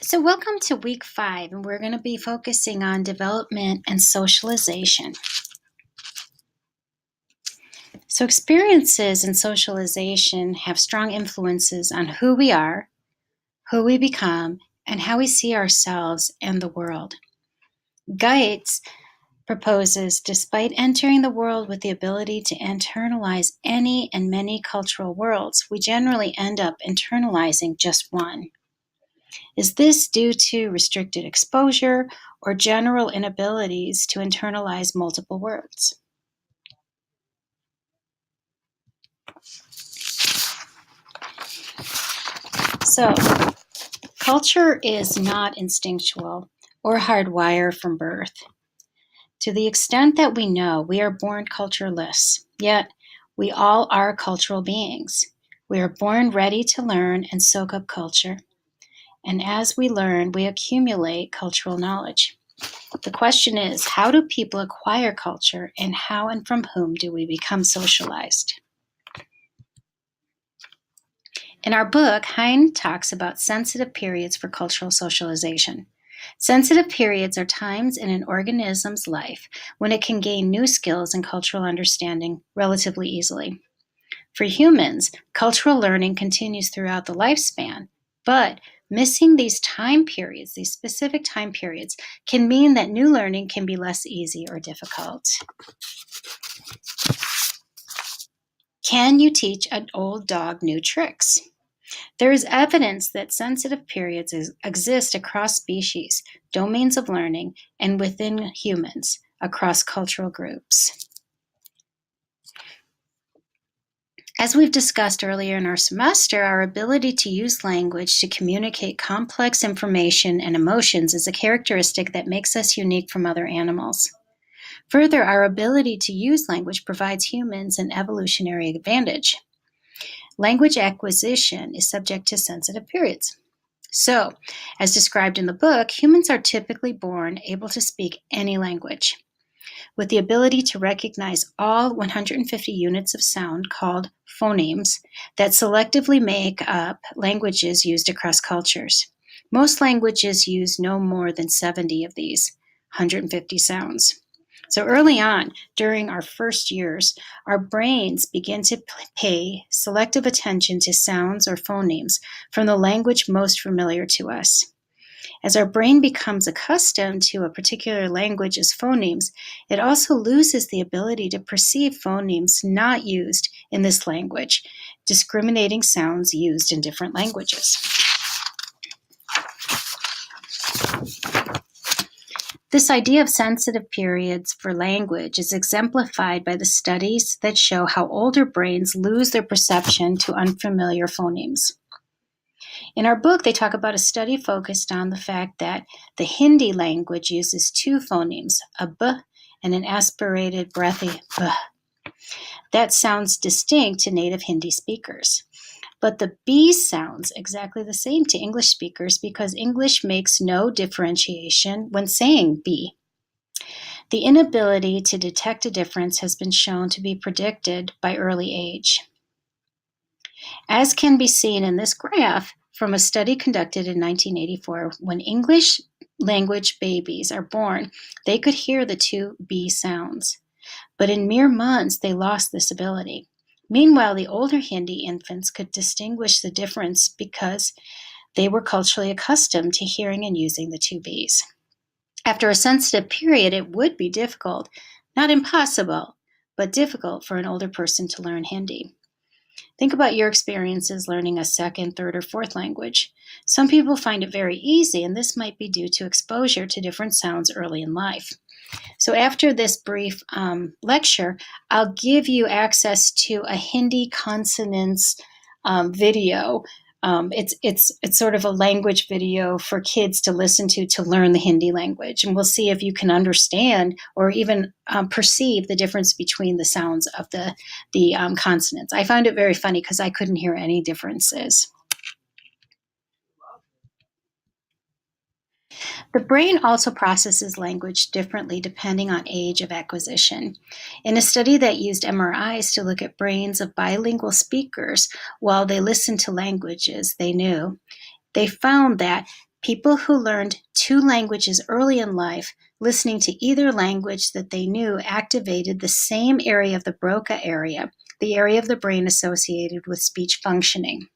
So, welcome to week 5, and we're going to be focusing on development and socialization. So, experiences and socialization have strong influences on who we are, who we become, and how we see ourselves and the world. Geitz proposes despite entering the world with the ability to internalize any and many cultural worlds, we generally end up internalizing just one. Is this due to restricted exposure or general inabilities to internalize multiple words? So, culture is not instinctual or hardwired from birth. To the extent that we know, we are born cultureless, yet we all are cultural beings. We are born ready to learn and soak up culture. And as we learn, we accumulate cultural knowledge. The question is, how do people acquire culture, and how and from whom do we become socialized? In our book, Hein talks about sensitive periods for cultural socialization. Sensitive periods are times in an organism's life when it can gain new skills and cultural understanding relatively easily. For humans, cultural learning continues throughout the lifespan, but missing these time periods, these specific time periods, can mean that new learning can be less easy or difficult. Can you teach an old dog new tricks? There is evidence that sensitive periods exist across species, domains of learning, and within humans, across cultural groups. As we've discussed earlier in our semester, our ability to use language to communicate complex information and emotions is a characteristic that makes us unique from other animals. Further, our ability to use language provides humans an evolutionary advantage. Language acquisition is subject to sensitive periods. So, as described in the book, humans are typically born able to speak any language, with the ability to recognize all 150 units of sound called phonemes that selectively make up languages used across cultures. Most languages use no more than 70 of these 150 sounds. So early on, during our first years, our brains begin to pay selective attention to sounds or phonemes from the language most familiar to us. As our brain becomes accustomed to a particular language's phonemes, it also loses the ability to perceive phonemes not used in this language, discriminating sounds used in different languages. This idea of sensitive periods for language is exemplified by the studies that show how older brains lose their perception to unfamiliar phonemes. In our book, they talk about a study focused on the fact that the Hindi language uses two phonemes, a b and an aspirated, breathy b. That sounds distinct to native Hindi speakers. But the B sounds exactly the same to English speakers because English makes no differentiation when saying B. The inability to detect a difference has been shown to be predicted by early age. As can be seen in this graph from a study conducted in 1984, when English language babies are born, they could hear the two B sounds. But in mere months, they lost this ability. Meanwhile, the older Hindi infants could distinguish the difference because they were culturally accustomed to hearing and using the two Bs. After a sensitive period, it would be difficult, not impossible, but difficult for an older person to learn Hindi. Think about your experiences learning a second, third, or fourth language. Some people find it very easy, and this might be due to exposure to different sounds early in life. So after this brief lecture, I'll give you access to a Hindi consonants video. It's sort of a language video for kids to listen to learn the Hindi language. And we'll see if you can understand or even perceive the difference between the sounds of the consonants. I found it very funny because I couldn't hear any differences. The brain also processes language differently depending on age of acquisition. In a study that used MRIs to look at brains of bilingual speakers while they listened to languages they knew, they found that People who learned 2 languages early in life, listening to either language that they knew activated the same area of the Broca area, the area of the brain associated with speech functioning.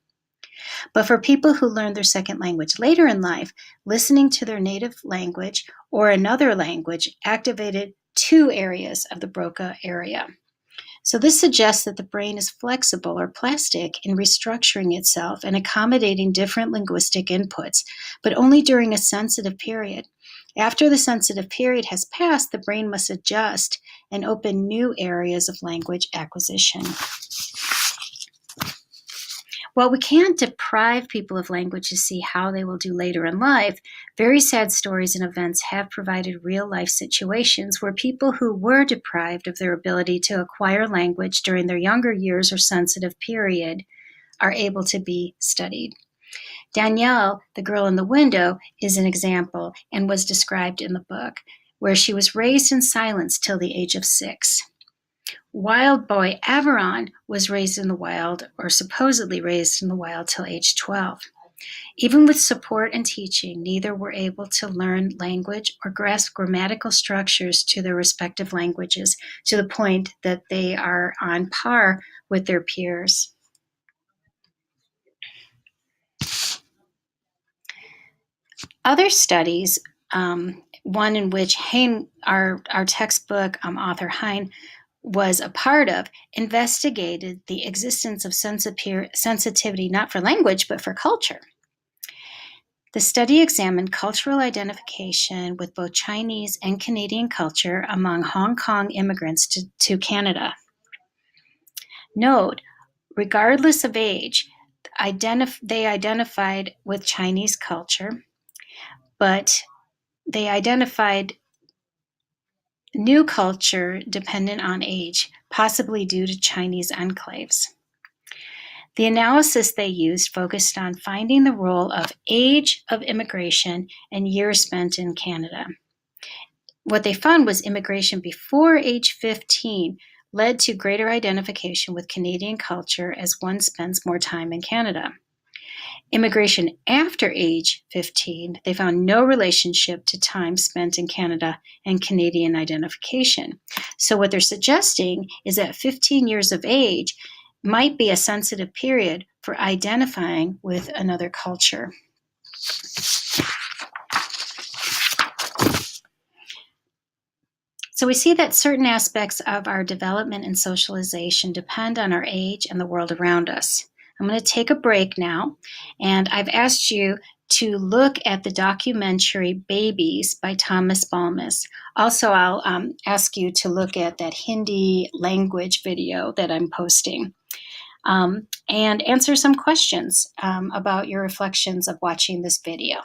But for people who learned their second language later in life, listening to their native language or another language activated 2 areas of the Broca area. So this suggests that the brain is flexible or plastic in restructuring itself and accommodating different linguistic inputs, but only during a sensitive period. After the sensitive period has passed, the brain must adjust and open new areas of language acquisition. While we can't deprive people of language to see how they will do later in life, very sad stories and events have provided real-life situations where people who were deprived of their ability to acquire language during their younger years or sensitive period are able to be studied. Danielle, the girl in the window, is an example and was described in the book, where she was raised in silence till the age of 6. Wild boy Averon was raised in the wild, or supposedly raised in the wild, till age 12. Even with support and teaching, neither were able to learn language or grasp grammatical structures to their respective languages to the point that they are on par with their peers. Other studies, one in which Hein, our textbook author Hein, was a part of, investigated the existence of sensitivity not for language but for culture. The study examined cultural identification with both Chinese and Canadian culture among Hong Kong immigrants to Canada. Note, regardless of age, they identified with Chinese culture, but they identified new culture dependent on age, possibly due to Chinese enclaves. The analysis they used focused on finding the role of age of immigration and years spent in Canada. What they found was immigration before age 15 led to greater identification with Canadian culture as one spends more time in Canada. Immigration after age 15, they found no relationship to time spent in Canada and Canadian identification. So what they're suggesting is that 15 years of age might be a sensitive period for identifying with another culture. So we see that certain aspects of our development and socialization depend on our age and the world around us. I'm going to take a break now, and I've asked you to look at the documentary Babies by Thomas Balmas. Also, I'll ask you to look at that Hindi language video that I'm posting, and answer some questions about your reflections of watching this video.